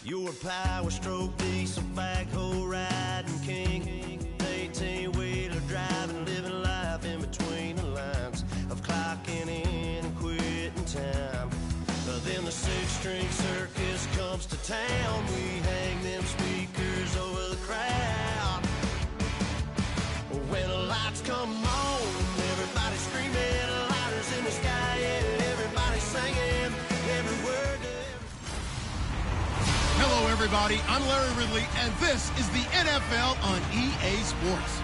You're a power stroke diesel backhoe riding king, 18-wheeler driving, living life in between the lines of clocking in and quitting time. Then the six-string circus comes to town. We hang them speakers over the crowd. When the lights come on, everybody screaming, lighters in the sky, and everybody singing every word. Hello, everybody. I'm Larry Ridley, and this is the NFL on EA Sports.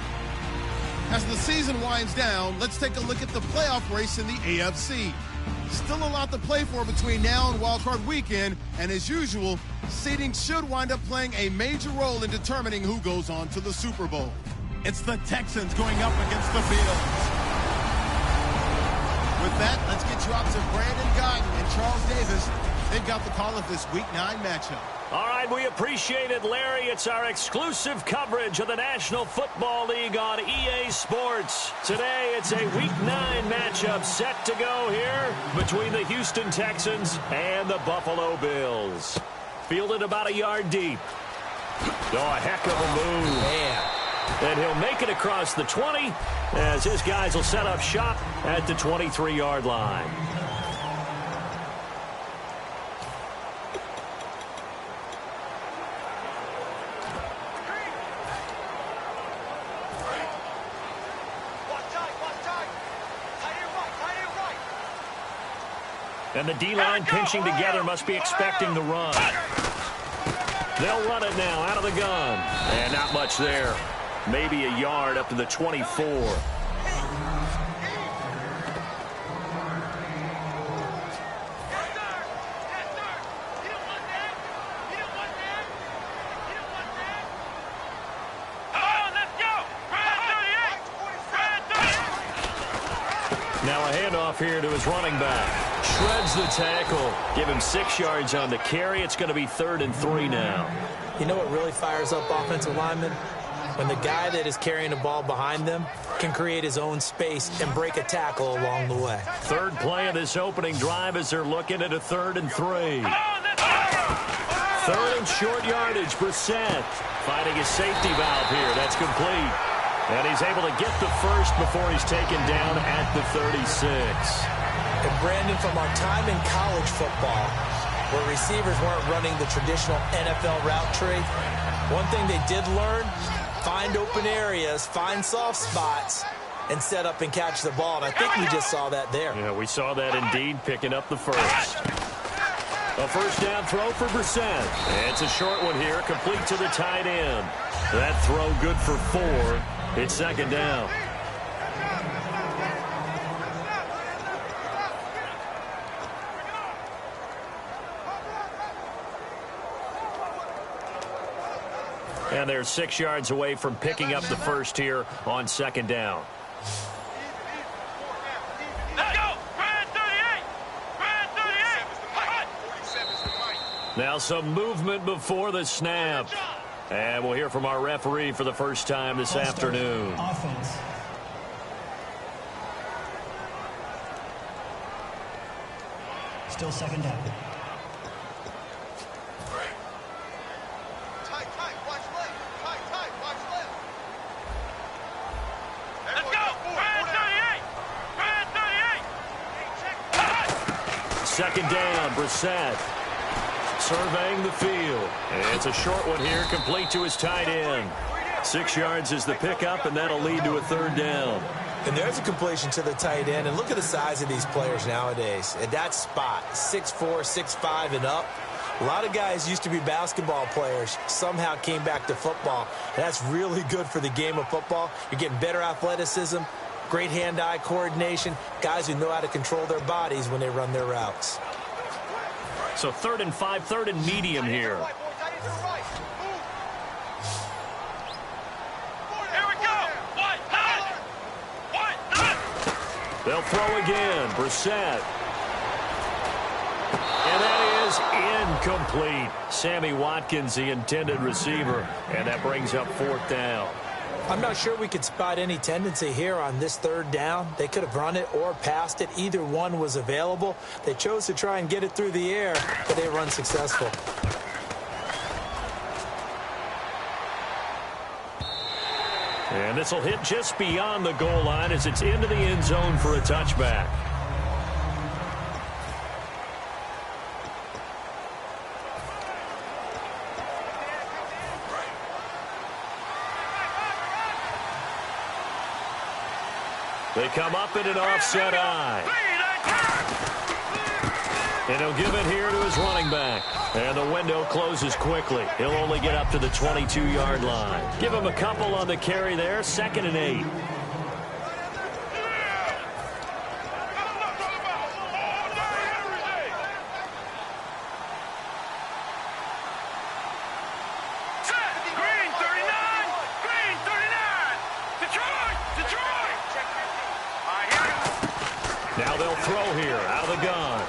As the season winds down, let's take a look at the playoff race in the AFC. Still a lot to play for between now and wildcard weekend, and as usual, seeding should wind up playing a major role in determining who goes on to the Super Bowl. It's the Texans going up against the Bills. With that, let's get you out to Brandon Guyton and Charles Davis. They've got the call of this Week 9 matchup. All right, we appreciate it, Larry. It's our exclusive coverage of the National Football League on EA Sports. Today, it's a Week 9 matchup set to go here between the Houston Texans and the Buffalo Bills. Fielded about a yard deep. Oh, a heck of a move. Man. And he'll make it across the 20 as his guys will set up shop at the 23-yard line. And the D-line pinching together must be expecting the run. They'll run it now out of the gun. And not much there. Maybe a yard up to the 24. Now a handoff here to his running back. Shreds the tackle. Give him 6 yards on the carry. It's going to be 3rd and 3 now. You know what really fires up offensive linemen? When the guy that is carrying the ball behind them can create his own space and break a tackle along the way. Third play of this opening drive as they're looking at a 3rd and 3. 3rd and short yardage. Brissett finding his safety valve here. That's complete. And he's able to get the first before he's taken down at the 36. And Brandon, from our time in college football, where receivers weren't running the traditional NFL route tree, one thing they did learn, find open areas, find soft spots, and set up and catch the ball. And I think we just saw that there. Yeah, we saw that indeed, picking up the first. A first down throw for Brissett. It's a short one here, complete to the tight end. That throw good for 4. It's 2nd down. And they're 6 yards away from picking up the first here on 2nd down. Let's go! Brad 38! Brad 38! Now some movement before the snap. And we'll hear from our referee for the first time this afternoon. Offense. Still 2nd down. Tight, watch left. Tight, watch left. Let's go! Brad 38! Brad 38! 2nd down, Brissett. Surveying the field. And it's a short one here, complete to his tight end. 6 yards is the pickup, and that'll lead to a 3rd down. And there's a completion to the tight end. And look at the size of these players nowadays. At that spot, 6'4", 6'5", and up. A lot of guys used to be basketball players, somehow came back to football. And that's really good for the game of football. You're getting better athleticism, great hand-eye coordination, guys who know how to control their bodies when they run their routes. So 3rd and 5, 3rd and medium here. They'll throw again. Brissett. And that is incomplete. Sammy Watkins, the intended receiver. And that brings up 4th down. I'm not sure we could spot any tendency here on this 3rd down. They could have run it or passed it. Either one was available. They chose to try and get it through the air, but they were unsuccessful. And this will hit just beyond the goal line as it's into the end zone for a touchback. They come up in an offset eye. And he'll give it here to his running back. And the window closes quickly. He'll only get up to the 22-yard line. Give him a couple on the carry there. 2nd and 8. Now they'll throw here out of the gun.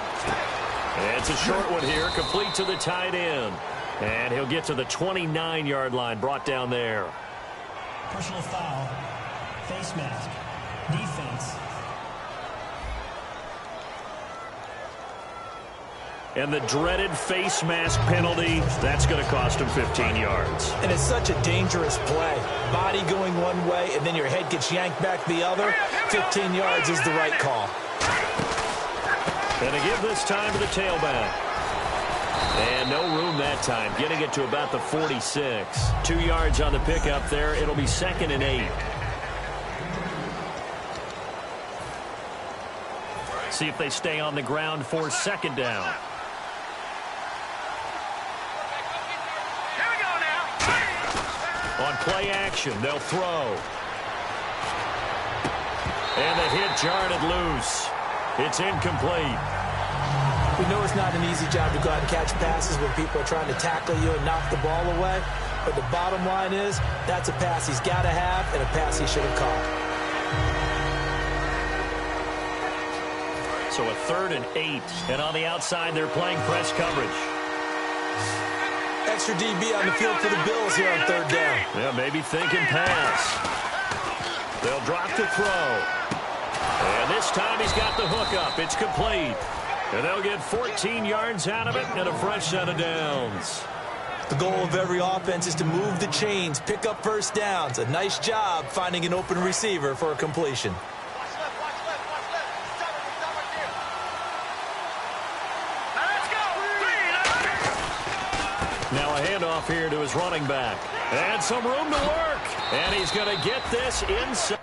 And it's a short one here, complete to the tight end. And he'll get to the 29-yard line, brought down there. Personal foul. Face mask. Defense. And the dreaded face mask penalty, that's going to cost him 15 yards. And it's such a dangerous play. Body going one way, and then your head gets yanked back the other. 15 yards is the right call. And to give this time to the tailback. And no room that time, getting it to about the 46. 2 yards on the pickup there. It'll be 2nd and 8. See if they stay on the ground for 2nd down. On play action, they'll throw. And the hit jarred it loose. It's incomplete. We know it's not an easy job to go out and catch passes when people are trying to tackle you and knock the ball away. But the bottom line is, that's a pass he's got to have and a pass he should have caught. So a 3rd and 8. And on the outside, they're playing press coverage. Extra DB on the field for the Bills here on 3rd down. Yeah, maybe thinking pass. They'll drop to throw. And this time he's got the hook up. It's complete. And they'll get 14 yards out of it and a fresh set of downs. The goal of every offense is to move the chains, pick up first downs. A nice job finding an open receiver for a completion. Now a handoff here to his running back. And some room to work. And he's going to get this inside.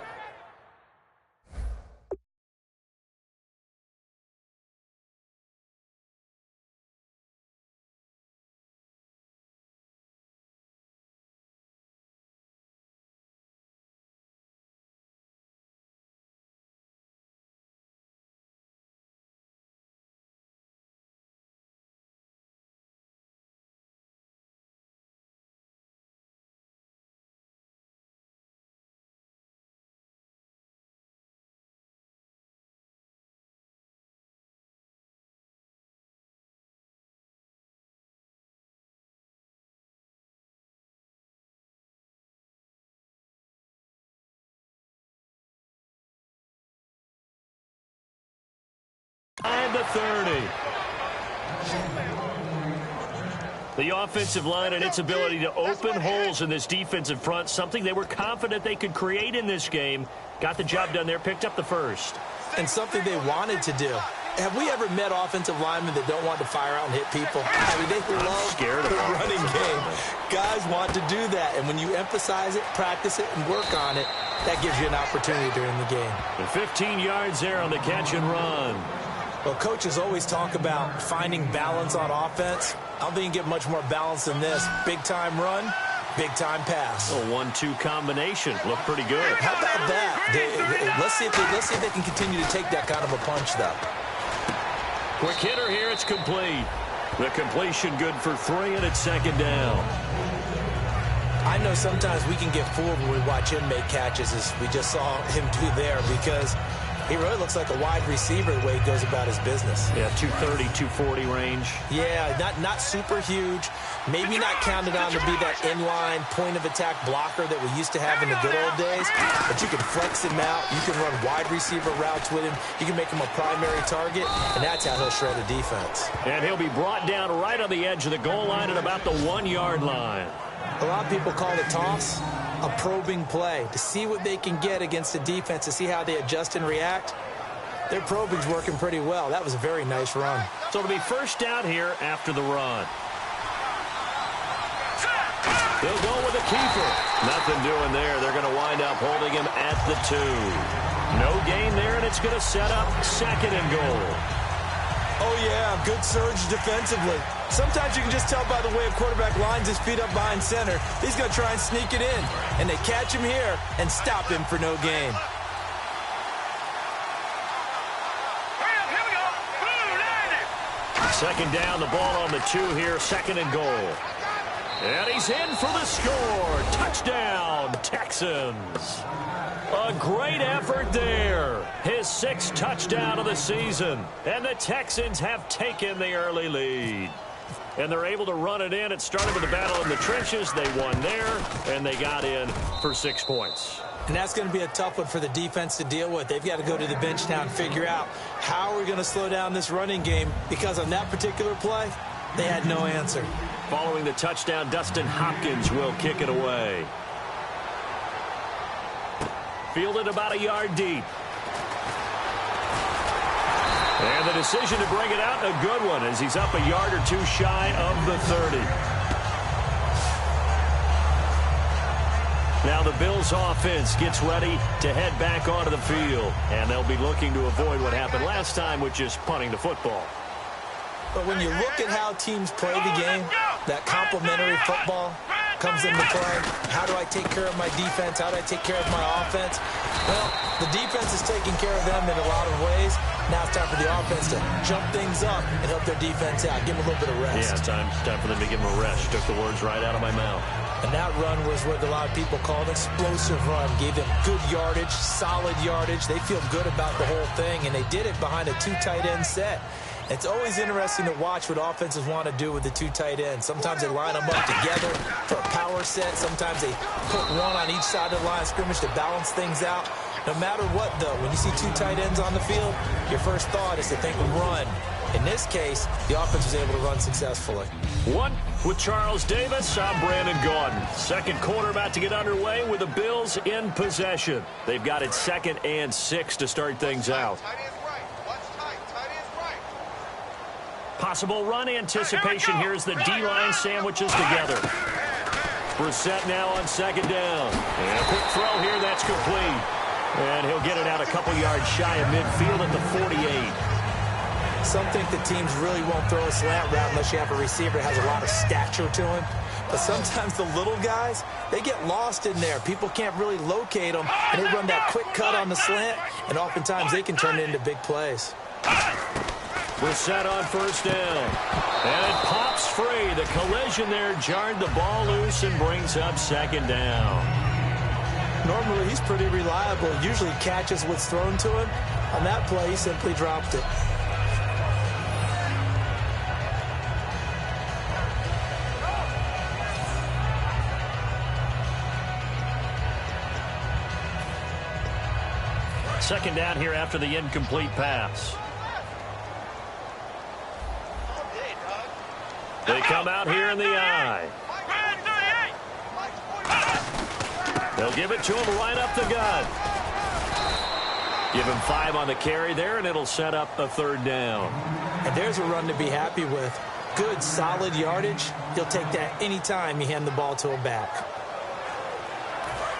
And the 30. The offensive line and its ability to open holes in this defensive front, something they were confident they could create in this game. Got the job done there, picked up the first. And something they wanted to do. Have we ever met offensive linemen that don't want to fire out and hit people? I mean, they love the running game. Guys want to do that, and when you emphasize it, practice it, and work on it, that gives you an opportunity during the game. And 15 yards there on the catch and run. Well, coaches always talk about finding balance on offense. I don't think you can get much more balance than this. Big-time run, big-time pass. A 1-2 combination. Looked pretty good. How about that? Let's see if they can continue to take that kind of a punch, though. Quick hitter here. It's complete. The completion good for 3, and it's 2nd down. I know sometimes we can get fooled when we watch him make catches, as we just saw him do there, because he really looks like a wide receiver the way he goes about his business. Yeah, 230, 240 range. Yeah, not super huge. Maybe not counted on to be that inline point-of-attack blocker that we used to have in the good old days. But you can flex him out. You can run wide receiver routes with him. You can make him a primary target, and that's how he'll shred a defense. And he'll be brought down right on the edge of the goal line at about the 1-yard line. A lot of people call it toss. a probing play to see what they can get against the defense, to see how they adjust and react. Their probing's working pretty well. That was a very nice run. So it'll be first down here after the run. They'll go with a keeper. Nothing doing there. They're going to wind up holding him at the 2. No gain there, and it's going to set up 2nd and goal. Oh, yeah, good surge defensively. Sometimes you can just tell by the way a quarterback lines his feet up behind center. He's going to try and sneak it in, and they catch him here and stop him for no gain. Second down, the ball on the 2 here, 2nd and goal. And he's in for the score. Touchdown, Texans. A great effort there. His 6th touchdown of the season. And the Texans have taken the early lead. And they're able to run it in. It started with a battle in the trenches. They won there, and they got in for 6 points. And that's going to be a tough one for the defense to deal with. They've got to go to the bench now and figure out how we're going to slow down this running game, because on that particular play, they had no answer. Following the touchdown, Dustin Hopkins will kick it away. Fielded about a yard deep. And the decision to bring it out, a good one, as he's up a yard or 2 shy of the 30. Now the Bills offense gets ready to head back onto the field. And they'll be looking to avoid what happened last time, which is punting the football. But when you look at how teams play the game, that complementary football comes into play. How do I take care of my defense? How do I take care of my offense? Well, the defense is taking care of them in a lot of ways. Now it's time for the offense to jump things up and help their defense out. Give them a little bit of rest. Yeah, time for them to give them a rest. You took the words right out of my mouth. And that run was what a lot of people call an explosive run. Gave them good yardage, solid yardage. They feel good about the whole thing, and they did it behind a 2 tight end set. It's always interesting to watch what offenses want to do with the 2 tight ends. Sometimes they line them up together for a power set. Sometimes they put one on each side of the line of scrimmage to balance things out. No matter what, though, when you see 2 tight ends on the field, your first thought is to think run. In this case, the offense was able to run successfully. One with Charles Davis. I'm Brandon Gaudin. Second quarter about to get underway with the Bills in possession. They've got it 2nd and 6 to start things out. Possible run anticipation. Here's the D-line sandwiches together. Brissett now on 2nd down. And a quick throw here. That's complete. And he'll get it out a couple yards shy of midfield at the 48. Some think the teams really won't throw a slant route unless you have a receiver that has a lot of stature to him. But sometimes the little guys, they get lost in there. People can't really locate them, and they run that quick cut on the slant, and oftentimes they can turn it into big plays. We're set on 1st down. And it pops free. The collision there jarred the ball loose and brings up 2nd down. Normally, he's pretty reliable. Usually catches what's thrown to him. On that play, he simply dropped it. Second down here after the incomplete pass. They come out here in the I. They'll give it to him right up the gut. Give him 5 on the carry there, and it'll set up a 3rd down. And there's a run to be happy with. Good, solid yardage. He'll take that anytime you hand the ball to him back.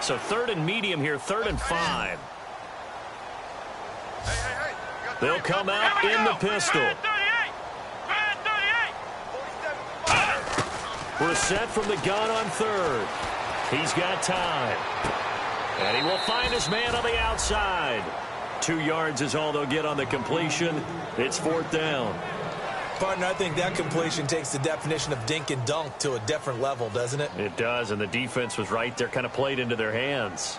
So 3rd and medium here, 3rd and 5. They'll come out in the pistol. Brissett from the gun on 3rd. He's got time. And he will find his man on the outside. 2 yards is all they'll get on the completion. It's 4th down. Partner, I think that completion takes the definition of dink and dunk to a different level, doesn't it? It does, and the defense was right there, kind of played into their hands.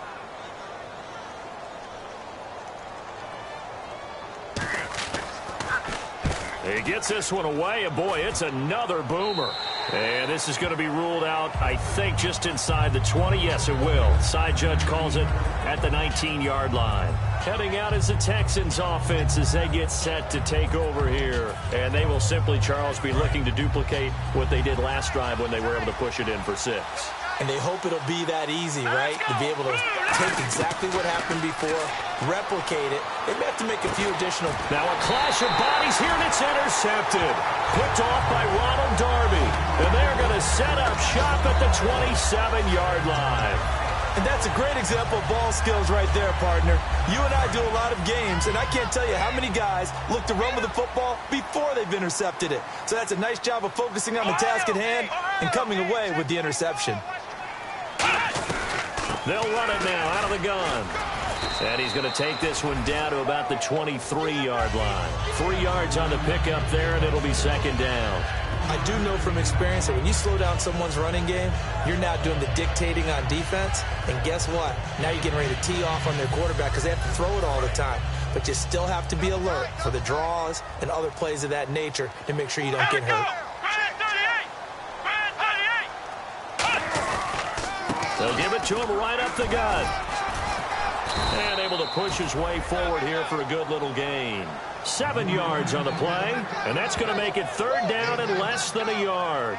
He gets this one away, and boy, it's another boomer. And this is going to be ruled out, I think, just inside the 20. Yes, it will. Side judge calls it at the 19-yard line. Heading out is the Texans offense as they get set to take over here. And they will simply, Charles, be looking to duplicate what they did last drive when they were able to push it in for 6. And they hope it'll be that easy, right? To be able to take exactly what happened before, replicate it. They may have to make a few additional. Now a clash of bodies here, and it's intercepted. Picked off by Ronald Darby. And they're going to set up shop at the 27-yard line. And that's a great example of ball skills right there, partner. You and I do a lot of games, and I can't tell you how many guys look to run with the football before they've intercepted it. So that's a nice job of focusing on the task at hand and coming away with the interception. They'll run it now out of the gun. And he's going to take this one down to about the 23-yard line. 3 yards on the pickup there, and it'll be second down. I do know from experience that when you slow down someone's running game, you're now doing the dictating on defense. And guess what? Now you're getting ready to tee off on their quarterback because they have to throw it all the time. But you still have to be alert for the draws and other plays of that nature to make sure you don't get hurt. They'll give it to him right up the gut. And able to push his way forward here for a good little gain. 7 yards on the play, and that's going to make it third down and less than a yard.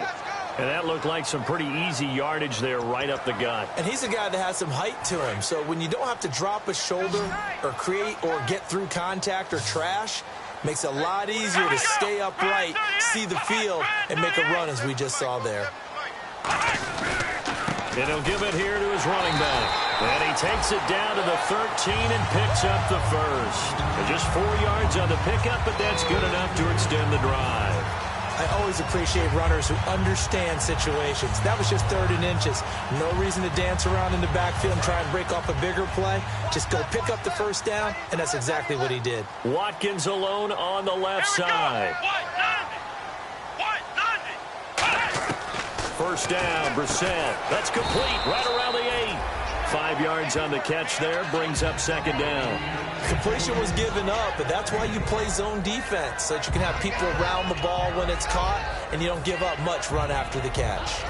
And that looked like some pretty easy yardage there right up the gut. And he's a guy that has some height to him, so when you don't have to drop a shoulder or create or get through contact or trash, makes it a lot easier to stay upright, see the field, and make a run as we just saw there. And he'll give it here to his running back. And he takes it down to the 13 and picks up the first. And just 4 yards on the pickup, but that's good enough to extend the drive. I always appreciate runners who understand situations. That was just 3rd and inches. No reason to dance around in the backfield and try and break off a bigger play. Just go pick up the first down, and that's exactly what he did. Watkins alone on the left side. First down, Brissett. That's complete right around the 8. 5 yards on the catch there, brings up second down. Completion was given up, but that's why you play zone defense, so that you can have people around the ball when it's caught, and you don't give up much run after the catch.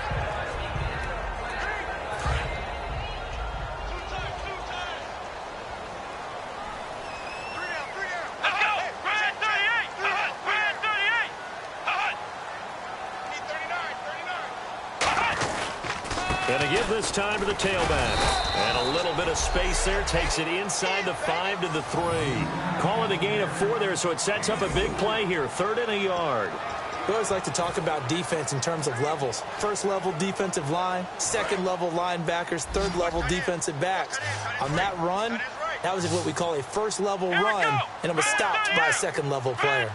Going to give this time to the tailback. And a little bit of space there. Takes it inside the 5 to the 3. Call it a gain of 4 there, so it sets up a big play here. 3rd and a yard. We always like to talk about defense in terms of levels. 1st level defensive line, 2nd level linebackers, 3rd level defensive backs. On that run, that was what we call a 1st level run, and it was stopped by a 2nd level player.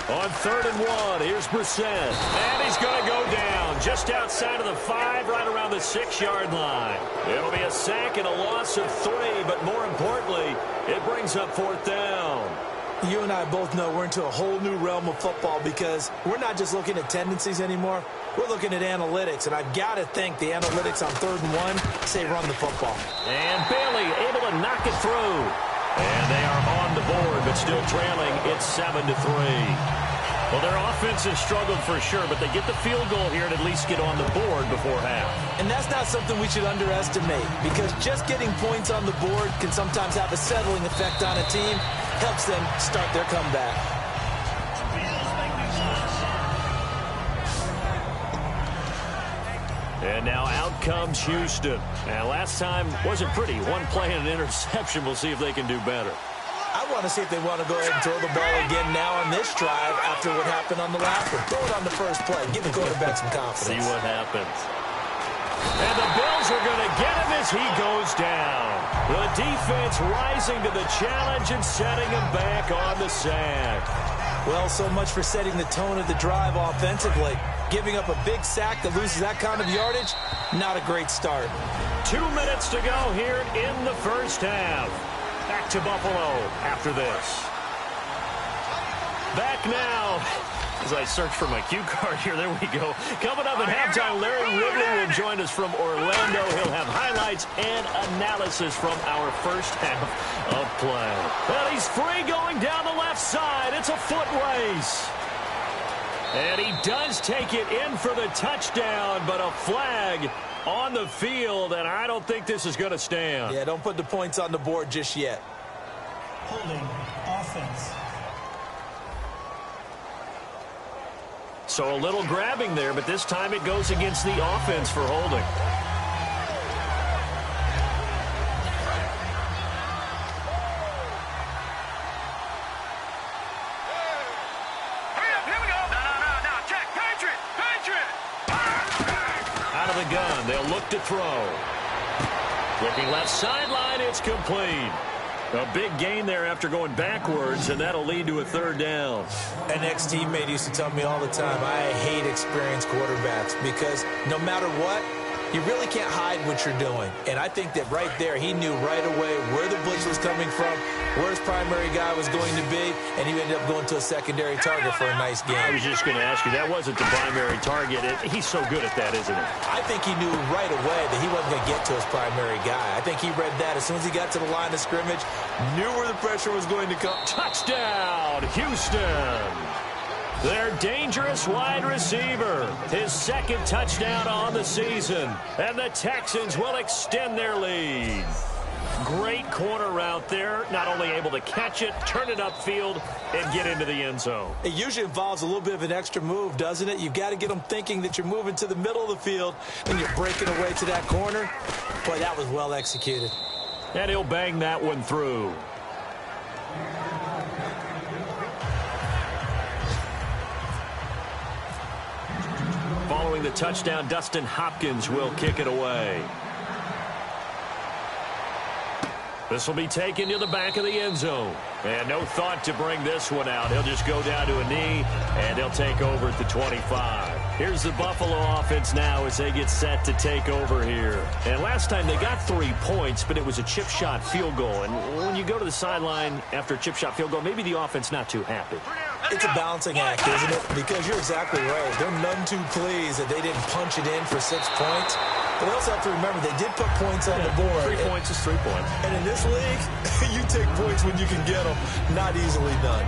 On 3rd and 1, here's Brissett. And he's going to go down just outside of the 5, right around the 6-yard line. It'll be a sack and a loss of 3, but more importantly, it brings up 4th down. You and I both know we're into a whole new realm of football because we're not just looking at tendencies anymore. We're looking at analytics, and I've got to think the analytics on 3rd and 1 say run the football. And Bailey able to knock it through. And they are on the board, but still trailing. It's 7-3. Well, their offense has struggled for sure, but they get the field goal here and at least get on the board before half. And that's not something we should underestimate, because just getting points on the board can sometimes have a settling effect on a team, helps them start their comeback. And now out comes Houston. And last time wasn't pretty. One play and an interception. We'll see if they can do better. I want to see if they want to go ahead and throw the ball again now on this drive after what happened on the last one. Throw it on the first play. Give the quarterback some confidence. See what happens. And the Bills are going to get him as he goes down. The defense rising to the challenge and setting him back on the sack. Well, so much for setting the tone of the drive offensively. Giving up a big sack that loses that kind of yardage, not a great start. 2 minutes to go here in the first half. Back to Buffalo after this. Back now. As I search for my cue card here, there we go. Coming up at halftime, Larry Ridley will join us from Orlando. He'll have highlights and analysis from our first half of play. And he's free going down the left side. It's a foot race. And he does take it in for the touchdown, but a flag on the field, and I don't think this is going to stand. Yeah, don't put the points on the board just yet. Holding offense. So a little grabbing there, but this time it goes against the offense for holding. Out of the gun, they'll look to throw. Looking left sideline, it's complete. A big gain there after going backwards, and that'll lead to a third down. An ex-teammate used to tell me all the time, I hate experienced quarterbacks because no matter what, you really can't hide what you're doing. And I think that right there, he knew right away where the blitz was coming from, where his primary guy was going to be, and he ended up going to a secondary target for a nice game. I was just going to ask you, that wasn't the primary target. He's so good at that, isn't he? I think he knew right away that he wasn't going to get to his primary guy. I think he read that as soon as he got to the line of scrimmage, knew where the pressure was going to come. Touchdown, Houston! Their dangerous wide receiver, his second touchdown on the season, and the Texans will extend their lead. Great corner route there, not only able to catch it, turn it upfield, and get into the end zone. It usually involves a little bit of an extra move, doesn't it? You've got to get them thinking that you're moving to the middle of the field, and you're breaking away to that corner. Boy, that was well executed. And he'll bang that one through. Following the touchdown, Dustin Hopkins will kick it away. This will be taken to the back of the end zone. And no thought to bring this one out. He'll just go down to a knee, and they'll take over at the 25. Here's the Buffalo offense now as they get set to take over here. And last time they got 3 points, but it was a chip shot field goal. And when you go to the sideline after a chip shot field goal, maybe the offense not too happy. It's a balancing act, isn't it? Because you're exactly right. They're none too pleased that they didn't punch it in for 6 points. But they also have to remember they did put points on the board. 3 points is 3 points. And in this league, you take points when you can get them. Not easily done.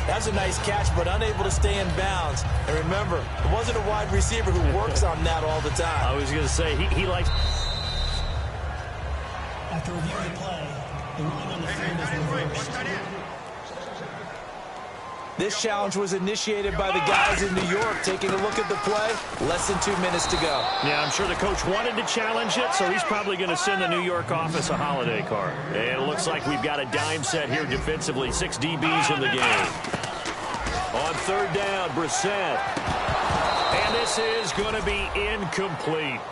That's a nice catch, but unable to stay in bounds. And remember, it wasn't a wide receiver who works on that all the time. I was going to say, he likes... After reviewing the play, the ruling on the field is reversed. This challenge was initiated by the guys in New York. Taking a look at the play, less than 2 minutes to go. Yeah, I'm sure the coach wanted to challenge it, so he's probably going to send the New York office a holiday card. And it looks like we've got a dime set here defensively. 6 DBs in the game. On third down, Brissett. And this is going to be incomplete.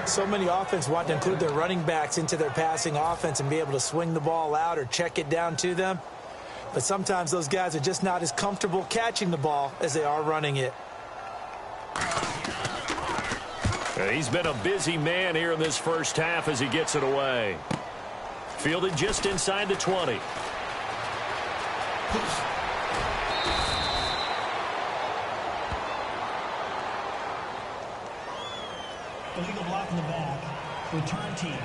So many offense want to include their running backs into their passing offense and be able to swing the ball out or check it down to them. But sometimes those guys are just not as comfortable catching the ball as they are running it. He's been a busy man here in this first half as he gets it away. Fielded just inside the 20. Illegal block in the back. Return team.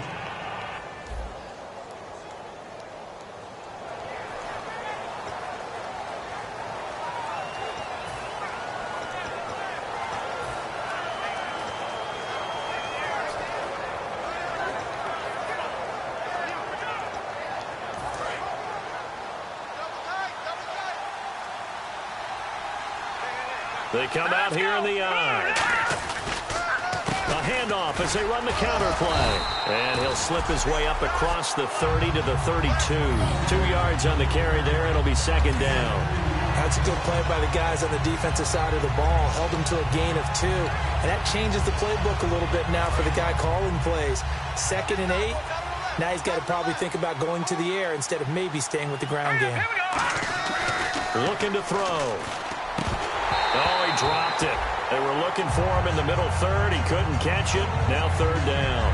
They come out here in the eye. A handoff as they run the counter play. And he'll slip his way up across the 30 to the 32. 2 yards on the carry there. It'll be second down. That's a good play by the guys on the defensive side of the ball. Held them to a gain of 2. And that changes the playbook a little bit now for the guy calling plays. 2nd and 8. Now he's got to probably think about going to the air instead of maybe staying with the ground game. Looking to throw. Oh, he dropped it. They were looking for him in the middle third. He couldn't catch it. Now third down.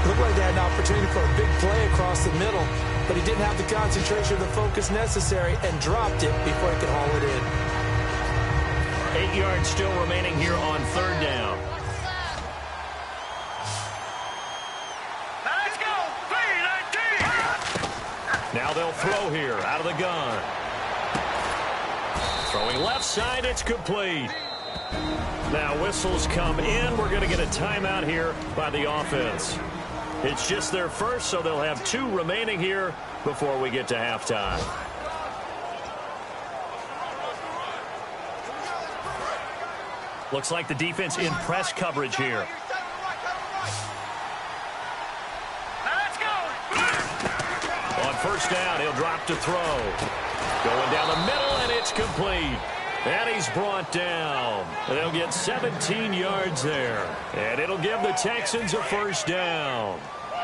Looked like they had an opportunity for a big play across the middle, but he didn't have the concentration or the focus necessary and dropped it before he could haul it in. 8 yards still remaining here on third down. Let's go! 3-19! Now they'll throw here out of the gun. Throwing left side, it's complete. Now whistles come in. We're going to get a timeout here by the offense. It's just their first, so they'll have 2 remaining here before we get to halftime. Looks like the defense in press coverage here. On first down, he'll drop to throw. Going down the middle, and it's complete. And he's brought down. They'll get 17 yards there. And it'll give the Texans a first down.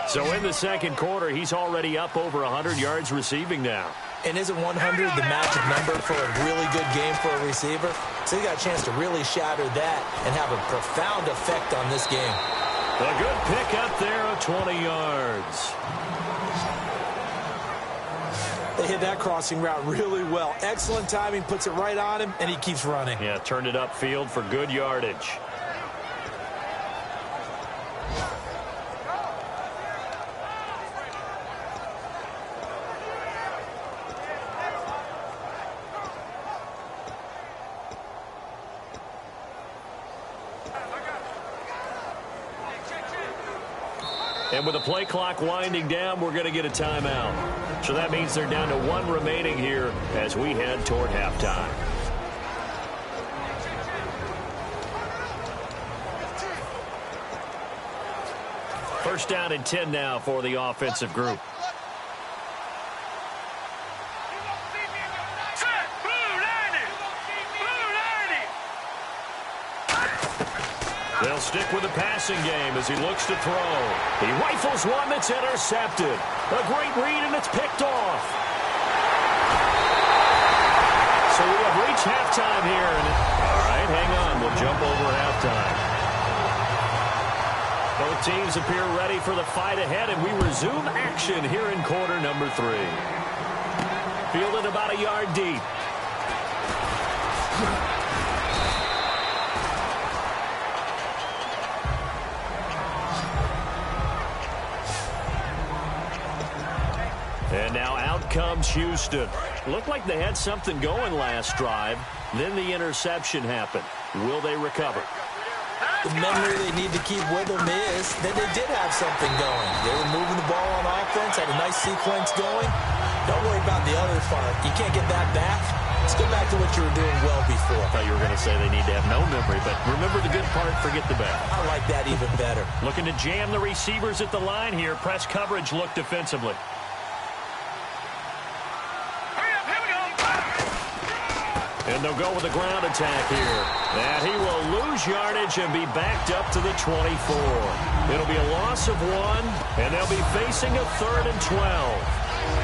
So in the second quarter, he's already up over 100 yards receiving now. And isn't 100 the magic number for a really good game for a receiver? So he got a chance to really shatter that and have a profound effect on this game. A good pick up there of 20 yards. They hit that crossing route really well. Excellent timing, puts it right on him, and he keeps running. Yeah, turned it upfield for good yardage. And with the play clock winding down, we're going to get a timeout. So that means they're down to 1 remaining here as we head toward halftime. First down and 10 now for the offensive group. They'll stick with the passing game as he looks to throw. He rifles one that's intercepted. A great read, and it's picked off. So we have reached halftime here. All right, hang on. We'll jump over halftime. Both teams appear ready for the fight ahead, and we resume action here in quarter number 3. Fielded about a yard deep. And now out comes Houston. Looked like they had something going last drive. Then the interception happened. Will they recover? The memory they need to keep with them is that they did have something going. They were moving the ball on offense, had a nice sequence going. Don't worry about the other part. You can't get that back. Let's go back to what you were doing well before. I thought you were going to say they need to have no memory, but remember the good part, forget the bad. I like that even better. Looking to jam the receivers at the line here. Press coverage look defensively. And they'll go with a ground attack here. And he will lose yardage and be backed up to the 24. It'll be a loss of 1, and they'll be facing a 3rd and 12.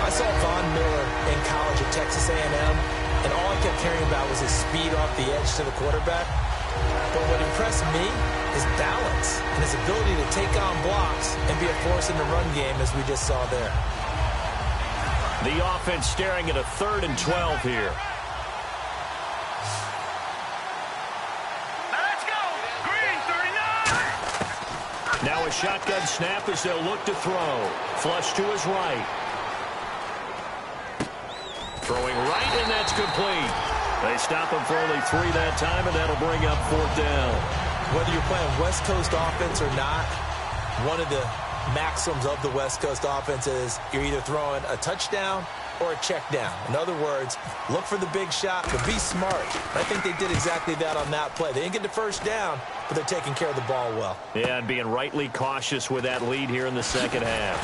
I saw Von Miller in college at Texas A&M, and all I kept hearing about was his speed off the edge to the quarterback. But what impressed me is balance and his ability to take on blocks and be a force in the run game, as we just saw there. The offense staring at a 3rd and 12 here. Now a shotgun snap as they'll look to throw. Flush to his right. Throwing right, and that's complete. They stop him for only 3 that time, and that'll bring up 4th down. Whether you're playing West Coast offense or not, one of the maxims of the West Coast offense is you're either throwing a touchdown or a check down. In other words, look for the big shot, but be smart. I think they did exactly that on that play. They didn't get the first down, but they're taking care of the ball well. Yeah, and being rightly cautious with that lead here in the second half.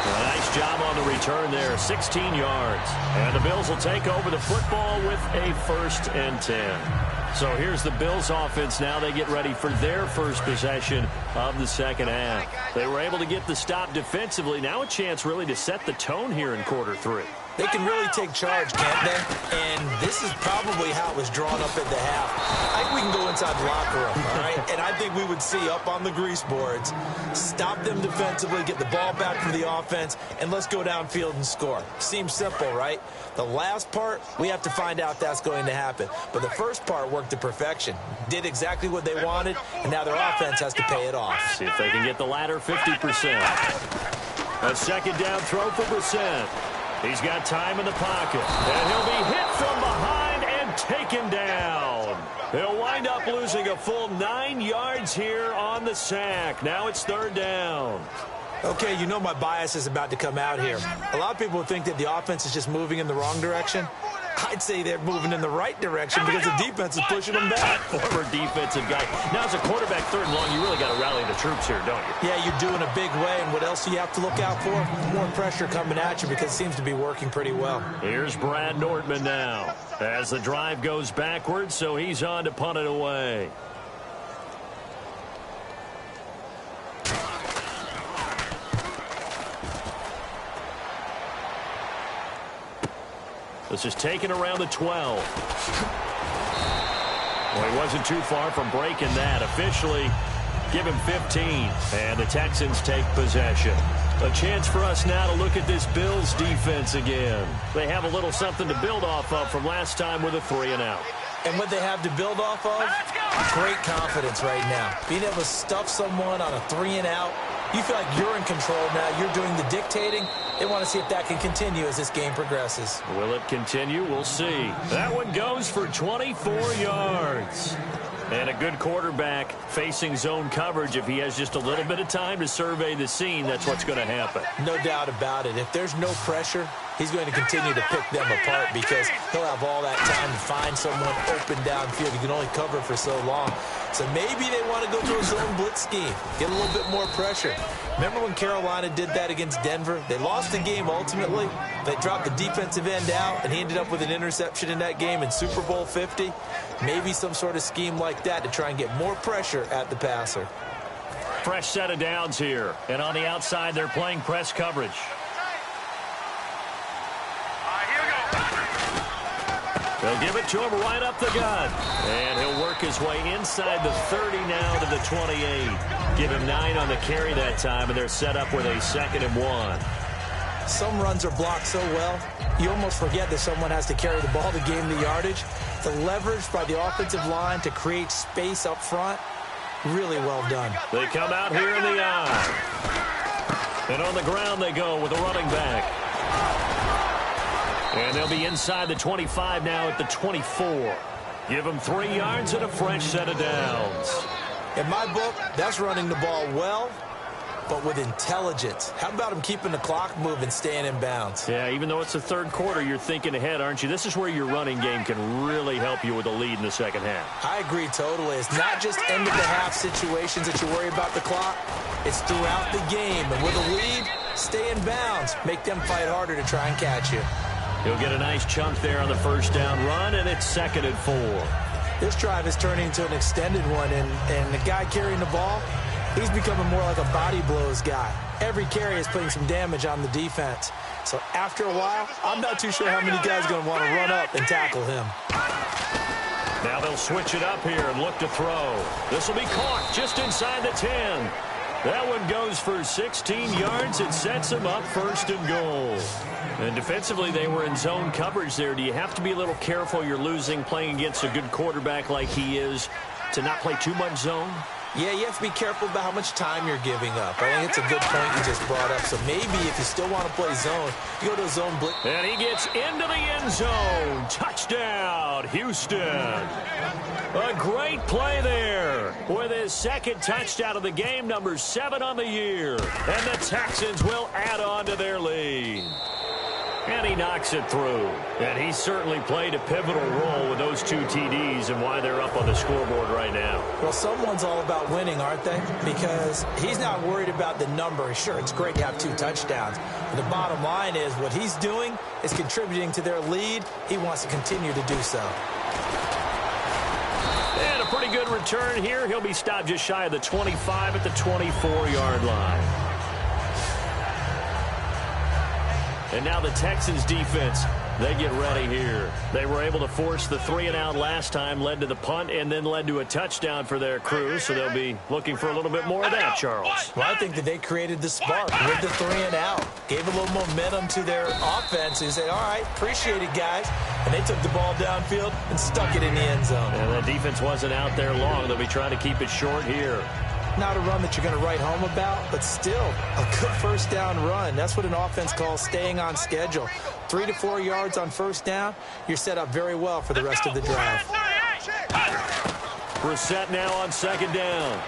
A nice job on the return there, 16 yards. And the Bills will take over the football with a 1st and 10. So here's the Bills offense now. They get ready for their first possession of the second half. They were able to get the stop defensively. Now a chance really to set the tone here in quarter 3. They can really take charge, can't they? And this is probably how it was drawn up at the half. I think we can go inside the locker room, all right? And I think we would see up on the grease boards, stop them defensively, get the ball back for the offense, and let's go downfield and score. Seems simple, right? The last part, we have to find out that's going to happen. But the first part worked to perfection. Did exactly what they wanted, and now their offense has to pay it off. See if they can get the latter 50%. A second down throw for Brissett. He's got time in the pocket, and he'll be hit from behind and taken down. They'll wind up losing a full 9 yards here on the sack. Now it's 3rd down. Okay, you know my bias is about to come out here. A lot of people think that the offense is just moving in the wrong direction. I'd say they're moving in the right direction because the defense is pushing them back. Former defensive guy. Now, as a quarterback, 3rd and long, you really got to rally the troops here, don't you? Yeah, you're doing a big way, and what else do you have to look out for? More pressure coming at you because it seems to be working pretty well. Here's Brad Nordman now as the drive goes backwards, so he's on to punt it away. This is taken around the 12. Well, he wasn't too far from breaking that. Officially, give him 15. And the Texans take possession. A chance for us now to look at this Bills defense again. They have a little something to build off of from last time with a 3-and-out. And what they have to build off of? Great confidence right now. Being able to stuff someone on a 3-and-out. You feel like you're in control now. You're doing the dictating. They want to see if that can continue as this game progresses. Will it continue? We'll see. That one goes for 24 yards. And a good quarterback facing zone coverage. If he has just a little bit of time to survey the scene, that's what's going to happen. No doubt about it. If there's no pressure, he's going to continue to pick them apart because he'll have all that time to find someone open downfield. He can only cover for so long. So maybe they want to go to a zone blitz scheme, get a little bit more pressure. Remember when Carolina did that against Denver? They lost the game ultimately. They dropped the defensive end out, and he ended up with an interception in that game in Super Bowl 50. Maybe some sort of scheme like that to try and get more pressure at the passer. Fresh set of downs here. And on the outside, they're playing press coverage. They'll give it to him right up the gut. And he'll work his way inside the 30 now to the 28. Give him 9 on the carry that time, and they're set up with a 2nd and 1. Some runs are blocked so well, you almost forget that someone has to carry the ball to gain the yardage. The leverage by the offensive line to create space up front, really well done. They come out here in the eye. And on the ground they go with a running back. And they'll be inside the 25 now at the 24. Give them 3 yards and a fresh set of downs. In my book, that's running the ball well, but with intelligence. How about him keeping the clock moving, staying in bounds? Yeah, even though it's the 3rd quarter, you're thinking ahead, aren't you? This is where your running game can really help you with a lead in the 2nd half. I agree totally. It's not just end-of-the-half situations that you worry about the clock. It's throughout the game. And with a lead, stay in bounds. Make them fight harder to try and catch you. He'll get a nice chunk there on the 1st down run, and it's 2nd and 4. This drive is turning into an extended one, and the guy carrying the ball, he's becoming more like a body blows guy. Every carry is putting some damage on the defense. So after a while, I'm not too sure how many guys are going to want to run up and tackle him. Now they'll switch it up here and look to throw. This will be caught just inside the 10. That one goes for 16 yards. It sets him up 1st and goal. And defensively, they were in zone coverage there. Do you have to be a little careful? You're losing playing against a good quarterback like he is to not play too much zone? Yeah, you have to be careful about how much time you're giving up. I think it's a good point you just brought up. So maybe if you still want to play zone, you go to a zone blitz. And he gets into the end zone. Touchdown, Houston. A great play there with his 2nd touchdown of the game, number 7 on the year. And the Texans will add on to their lead. And he knocks it through. And he certainly played a pivotal role with those 2 TDs and why they're up on the scoreboard right now. Well, someone's all about winning, aren't they? Because he's not worried about the number. Sure, it's great to have 2 touchdowns. But the bottom line is what he's doing is contributing to their lead. He wants to continue to do so. And a pretty good return here. He'll be stopped just shy of the 25 at the 24-yard line. And now the Texans defense, they get ready here. They were able to force the 3-and-out last time, led to the punt, and then led to a touchdown for their crew. So they'll be looking for a little bit more of that, Charles. Well, I think that they created the spark with the 3-and-out. Gave a little momentum to their offense. They said, all right, appreciate it, guys. And they took the ball downfield and stuck it in the end zone. And that defense wasn't out there long. They'll be trying to keep it short here. Not a run that you're going to write home about, but still a good 1st down run. That's what an offense calls staying on schedule. 3 to 4 yards on 1st down, you're set up very well for the rest of the drive. Brissett now on 2nd down.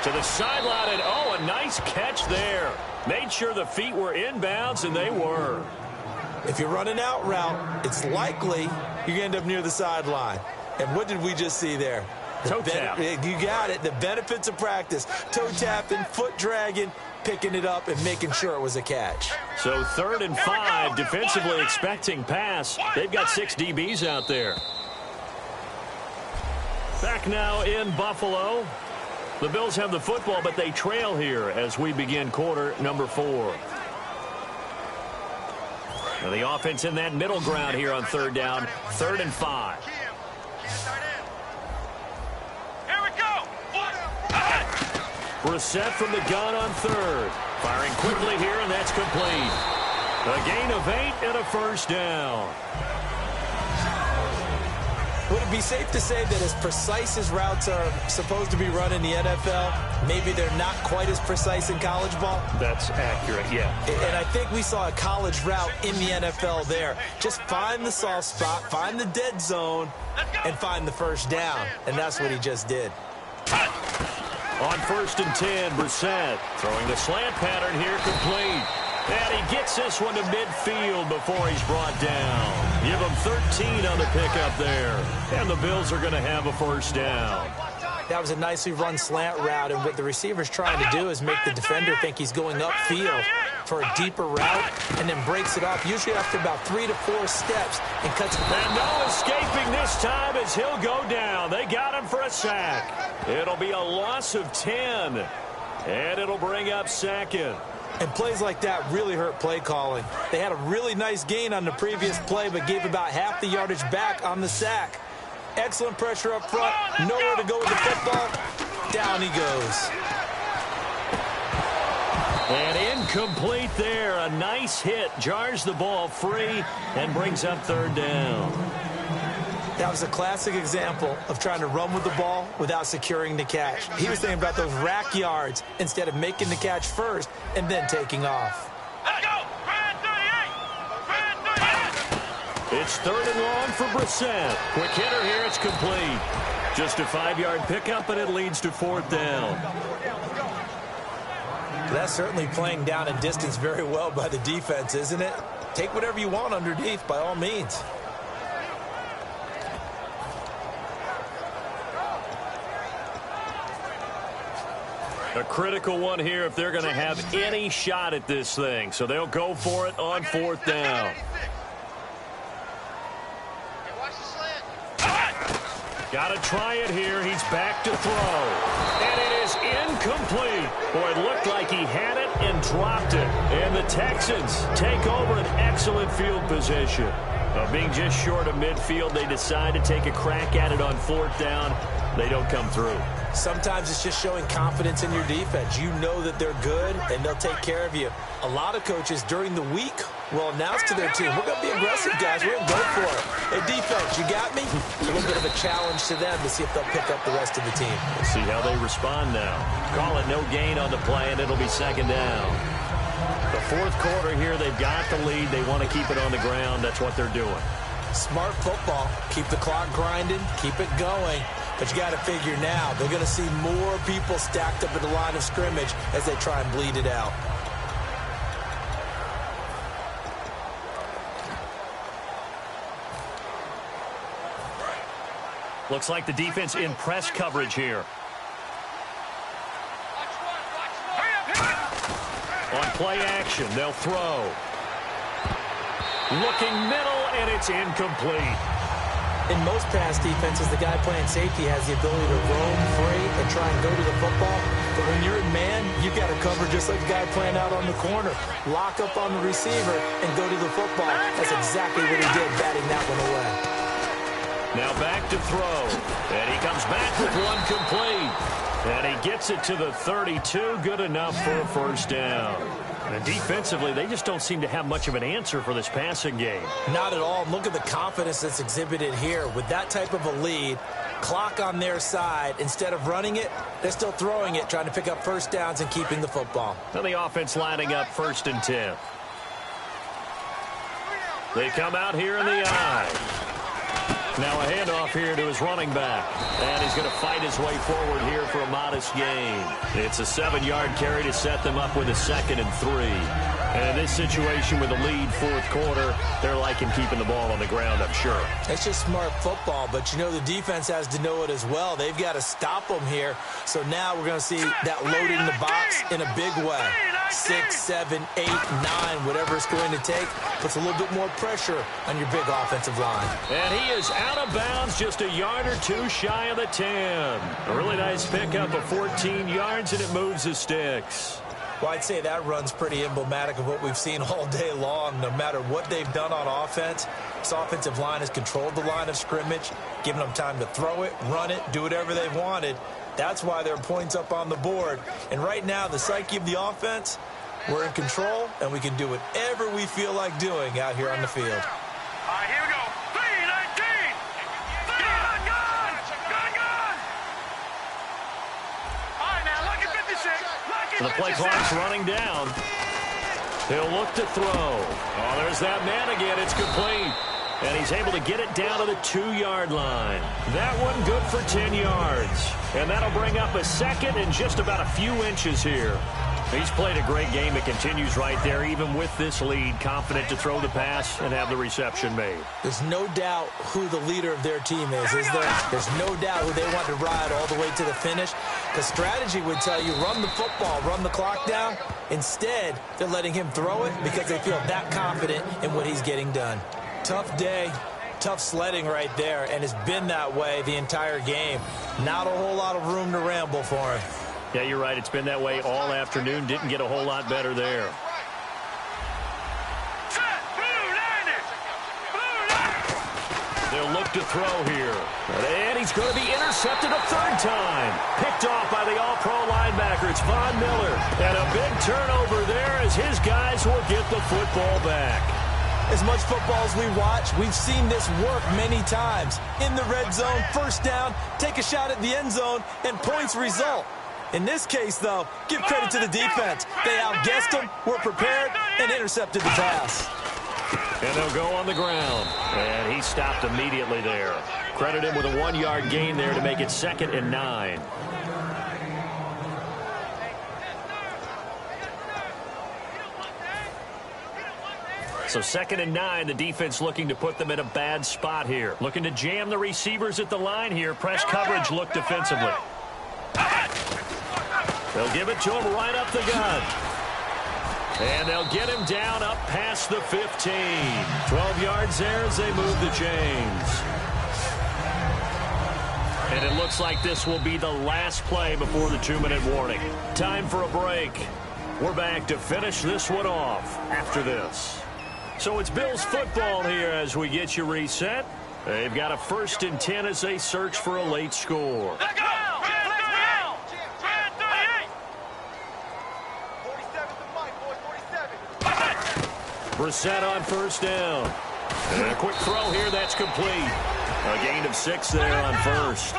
To the sideline, and oh, a nice catch there. Made sure the feet were inbounds, and they were. If you're running out route, it's likely you're going to end up near the sideline. And what did we just see there? Toe tap. You got it. The benefits of practice. Toe tapping, foot dragging, picking it up, and making sure it was a catch. So 3rd and 5, defensively expecting pass. They've got 6 DBs out there. Back now in Buffalo. The Bills have the football, but they trail here as we begin quarter number 4. Now the offense in that middle ground here on 3rd down, 3rd and 5. Here we go. Brissett from the gun on 3rd. Firing quickly here, and that's complete. A gain of 8 and a first down. Would it be safe to say that as precise as routes are supposed to be run in the NFL, maybe they're not quite as precise in college ball? That's accurate, yeah. And I think we saw a college route in the NFL there. Just find the soft spot, find the dead zone, and find the first down. And that's what he just did. On 1st and 10, Brissett throwing the slant pattern here, complete. And he gets this one to midfield before he's brought down. Give him 13 on the pickup there. And the Bills are going to have a first down. That was a nicely run slant route, and what the receiver's trying to do is make the defender think he's going upfield for a deeper route and then breaks it off, usually after about 3 to 4 steps, and cuts it. And no escaping this time as he'll go down. They got him for a sack. It'll be a loss of 10, and it'll bring up 2nd. And plays like that really hurt play calling. They had a really nice gain on the previous play, but gave about half the yardage back on the sack. Excellent pressure up front. Nowhere to go with the football. Down he goes. And incomplete there. A nice hit. Jars the ball free and brings up 3rd down. That was a classic example of trying to run with the ball without securing the catch. He was thinking about those rack yards instead of making the catch first and then taking off. Let's go. Brand 38. Brand 38. It's 3rd and long for Brissett. Quick hitter here. It's complete. Just a 5-yard pickup, and it leads to 4th down. That's certainly playing down and distance very well by the defense, isn't it? Take whatever you want underneath, by all means. A critical one here if they're going to have any shot at this thing. So they'll go for it on 4th down. Got to try it here. He's back to throw. And it is incomplete. Boy, it looked like he had it and dropped it. And the Texans take over an excellent field position. Being just short of midfield, they decide to take a crack at it on 4th down. They don't come through. Sometimes it's just showing confidence in your defense. You know that they're good, and they'll take care of you. A lot of coaches during the week will announce to their team, we're going to be aggressive, guys. We're going to go for it. Hey, defense, you got me? It's a little bit of a challenge to them to see if they'll pick up the rest of the team. We'll see how they respond now. Call it no gain on the play, and it'll be 2nd down. The 4th quarter here, they've got the lead. They want to keep it on the ground. That's what they're doing. Smart football. Keep the clock grinding. Keep it going. But you got to figure now, they're going to see more people stacked up at the line of scrimmage as they try and bleed it out. Looks like the defense in press coverage here. On play action, they'll throw. Looking middle, and it's incomplete. In most pass defenses, the guy playing safety has the ability to roam free and try and go to the football. But when you're in man, you've got to cover just like the guy playing out on the corner. Lock up on the receiver and go to the football. That's exactly what he did, batting that one away. Now back to throw. And he comes back with one complete. And he gets it to the 32. Good enough for a first down. And defensively, they just don't seem to have much of an answer for this passing game. Not at all. Look at the confidence that's exhibited here. With that type of a lead, clock on their side, instead of running it, they're still throwing it, trying to pick up first downs and keeping the football. Now the offense lining up 1st and 10. They come out here in the eye. Now a handoff here to his running back. And he's going to fight his way forward here for a modest gain. It's a 7-yard carry to set them up with a 2nd and 3. And in this situation with the lead fourth quarter, they're liking keeping the ball on the ground, I'm sure. It's just smart football, but you know the defense has to know it as well. They've got to stop them here. So now we're going to see that loading the box in a big way. 6, 7, 8, 9, whatever it's going to take, puts a little bit more pressure on your big offensive line. And he is out of bounds, just a yard or two shy of the 10. A really nice pickup of 14 yards, and it moves the sticks. Well, I'd say that run's pretty emblematic of what we've seen all day long. No matter what they've done on offense, this offensive line has controlled the line of scrimmage, given them time to throw it, run it, do whatever they've wanted. That's why there are points up on the board. And right now, the psyche of the offense, we're in control, and we can do whatever we feel like doing out here on the field. All right, here we go. 3-19. Gun. All right, now, look at 56. The play clock's running down. He'll look to throw. Oh, there's that man again. It's complete. And he's able to get it down to the 2-yard line. That one good for 10 yards. And that'll bring up a second and just about a few inches here. He's played a great game. It continues right there, even with this lead, confident to throw the pass and have the reception made. There's no doubt who the leader of their team is there? There's no doubt who they want to ride all the way to the finish. The strategy would tell you, run the football, run the clock down. Instead, they're letting him throw it because they feel that confident in what he's getting done. Tough day, tough sledding right there, and it's been that way the entire game. Not a whole lot of room to ramble for him. Yeah, you're right. It's been that way all afternoon. Didn't get a whole lot better there. They'll look to throw here. And he's going to be intercepted a third time. Picked off by the all-pro linebacker. It's Von Miller. And a big turnover there as his guys will get the football back. As much football as we watch, we've seen this work many times. In the red zone, first down, take a shot at the end zone, and points result. In this case, though, give credit to the defense. They outguessed them, were prepared, and intercepted the pass. And they'll go on the ground. And he stopped immediately there. Credit him with a 1-yard gain there to make it 2nd and 9. So 2nd and 9, the defense looking to put them in a bad spot here. Looking to jam the receivers at the line here. Press coverage look defensively. They'll give it to him right up the gut. And they'll get him down up past the 15. 12 yards there as they move the chains. And it looks like this will be the last play before the 2-minute warning. Time for a break. We're back to finish this one off after this. So it's Bills football here as we get you reset. They've got a 1st and 10 as they search for a late score. Brissett on 1st down. And a quick throw here, that's complete. A gain of 6 there on 1st.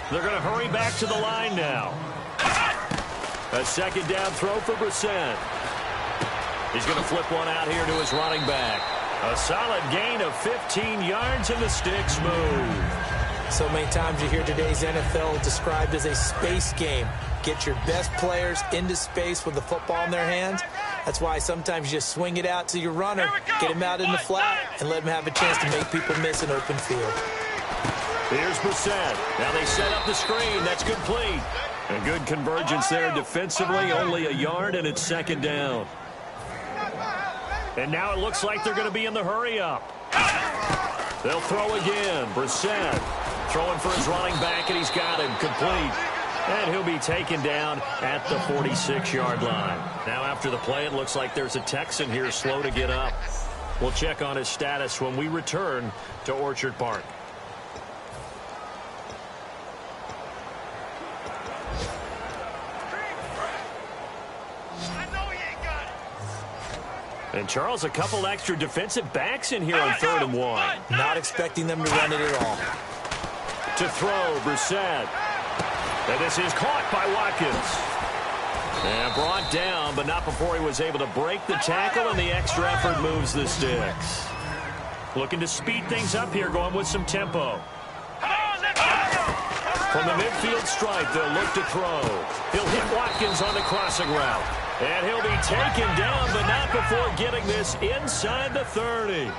They're going to hurry back to the line now. A 2nd down throw for Brissett. He's going to flip one out here to his running back. A solid gain of 15 yards and the sticks move. So many times you hear today's NFL described as a space game. Get your best players into space with the football in their hands. That's why sometimes you just swing it out to your runner, get him out in the flat, and let him have a chance to make people miss an open field. Here's Brissett. Now they set up the screen. That's complete. A good convergence there defensively. Only a yard, and it's 2nd down. And now it looks like they're going to be in the hurry-up. They'll throw again. Brissett throwing for his running back, and he's got him complete. And he'll be taken down at the 46-yard line. Now after the play, it looks like there's a Texan here slow to get up. We'll check on his status when we return to Orchard Park. And Charles, a couple extra defensive backs in here on 3rd and 1. Not expecting them to run it at all. To throw, Brissett. And this is caught by Watkins. And brought down, but not before he was able to break the tackle, and the extra effort moves the sticks. Looking to speed things up here, going with some tempo. From the midfield stripe, they'll look to throw. He'll hit Watkins on the crossing route. And he'll be taken down, but not before getting this inside the 30.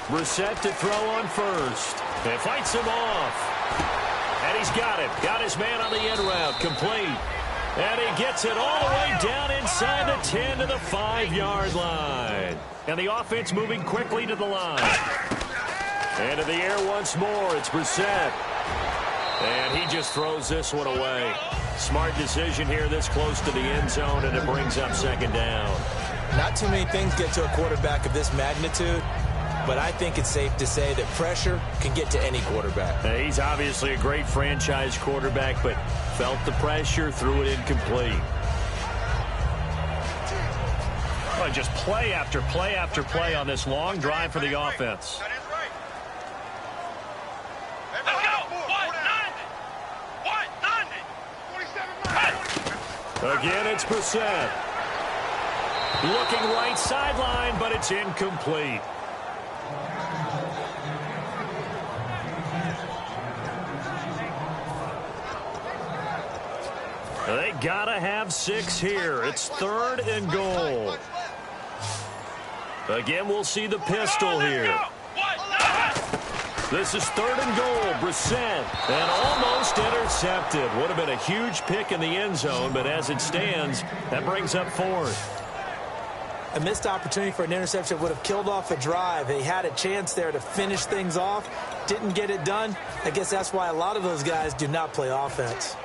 Brissett to throw on first. And fights him off. And he's got it. Got his man on the end route. Complete. And he gets it all the way down inside the 10 to the 5-yard line. And the offense moving quickly to the line. And in the air once more, it's Brissett. And he just throws this one away. Smart decision here this close to the end zone, and it brings up second down. Not too many things get to a quarterback of this magnitude, but I think it's safe to say that pressure can get to any quarterback. He's obviously a great franchise quarterback, but felt the pressure, threw it incomplete. Well, just play after play after play on this long drive for the offense. Again, it's Brissett. Looking right sideline, but it's incomplete. They gotta have 6 here. It's 3rd and goal. Again, we'll see the pistol here. This is 3rd and goal. Brissett, and almost intercepted. Would have been a huge pick in the end zone, but as it stands, that brings up 4th. A missed opportunity for an interception would have killed off a drive. They had a chance there to finish things off. Didn't get it done. I guess that's why a lot of those guys do not play offense.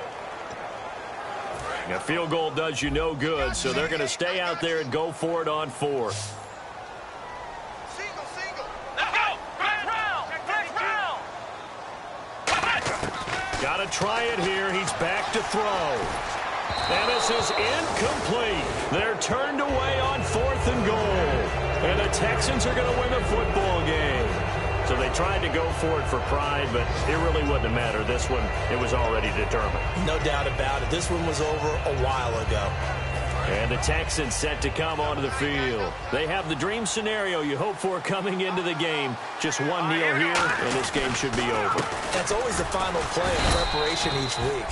A field goal does you no good, so they're going to stay out there and go for it on 4th. Got to try it here. He's back to throw. And this is incomplete. They're turned away on 4th and goal. And the Texans are going to win the football game. So they tried to go for it for pride, but it really wouldn't have mattered. This one, it was already determined. No doubt about it. This one was over a while ago. And the Texans set to come onto the field. They have the dream scenario you hope for coming into the game. Just one kneel here, and this game should be over. That's always the final play of preparation each week.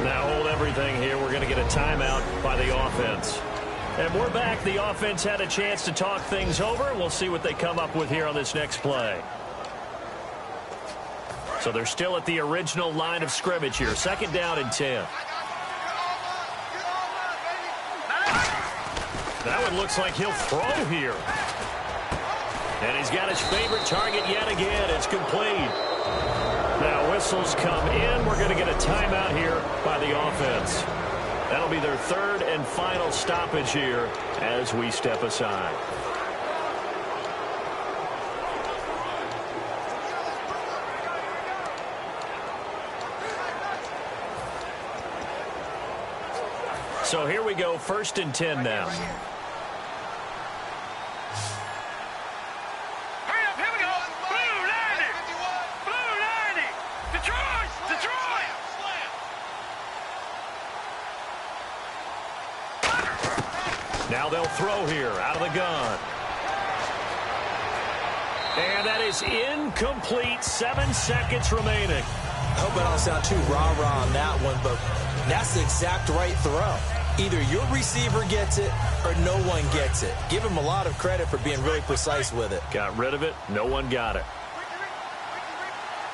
Now hold everything here. We're going to get a timeout by the offense. And we're back. The offense had a chance to talk things over. We'll see what they come up with here on this next play. So they're still at the original line of scrimmage here. 2nd down and 10. That one looks like he'll throw here. And he's got his favorite target yet again. It's complete. Now whistles come in. We're going to get a timeout here by the offense. That'll be their 3rd and final stoppage here as we step aside. So here we go, 1st and 10 now. Now they'll throw here out of the gun. And that is incomplete. 7 seconds remaining. I hope I don't sound too rah-rah on that one, but that's the exact right throw. Either your receiver gets it or no one gets it. Give him a lot of credit for being really precise with it. Got rid of it. No one got it.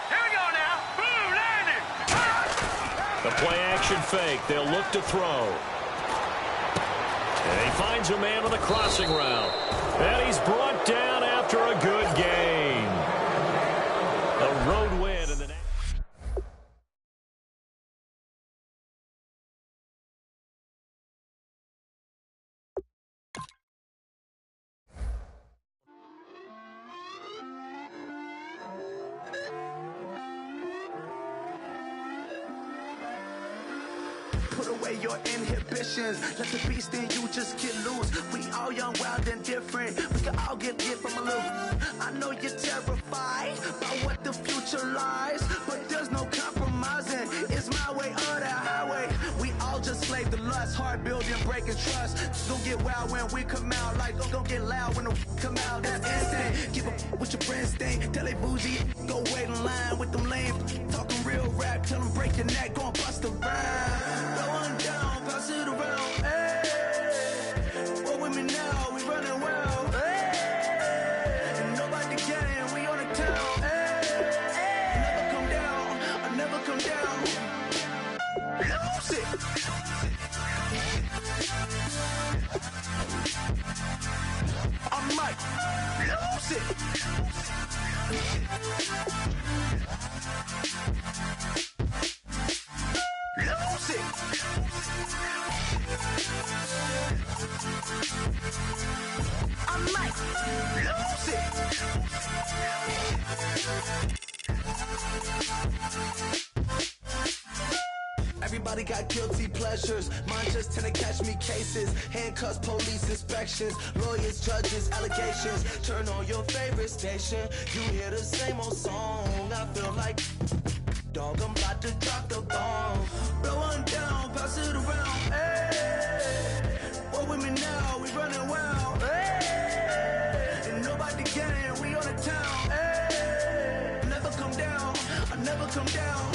Here we go now. Blue landing. The play action fake. They'll look to throw. And he finds a man on the crossing route. And he's brought down after a good game. A road win in the next. Put away your inhibitions. Let the beast in you just get loose. We all young, wild, and different. We can all get lit from a little. I know you're terrified by what the future lies, but there's no compromising. It's my way or the highway. We all just slave the lust, hard building, breaking trust. Don't get wild when we come out. Like don't get loud when the come out. That's instant. Keep up with your friends thing. Tell they bougie, go wait in line with them lame. Talking real rap, tell them break your neck, go and bust a rhyme. Lose it. Lose it. I might lose it. Everybody got guilty pleasures. Mine just tend to catch me cases. Handcuffs, police inspections, lawyers, judges, allegations. Turn on your favorite station. You hear the same old song. I feel like, dog, I'm about to drop the bomb. Blow one down, pass it around. Hey, what with me now? We running wild. Hey, and nobody gang. We on the town. Hey, I never come down. I never come down.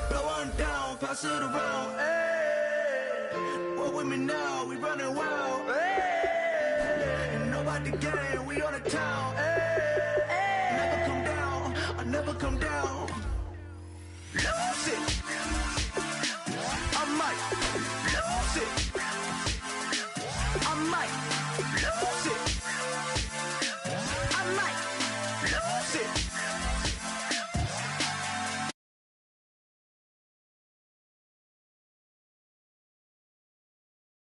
Blow one down, pass it around. Hey, what with me now? We running wild. Hey, and nobody gang. We on the town. Hey, I never come down. I never come down. Lose it.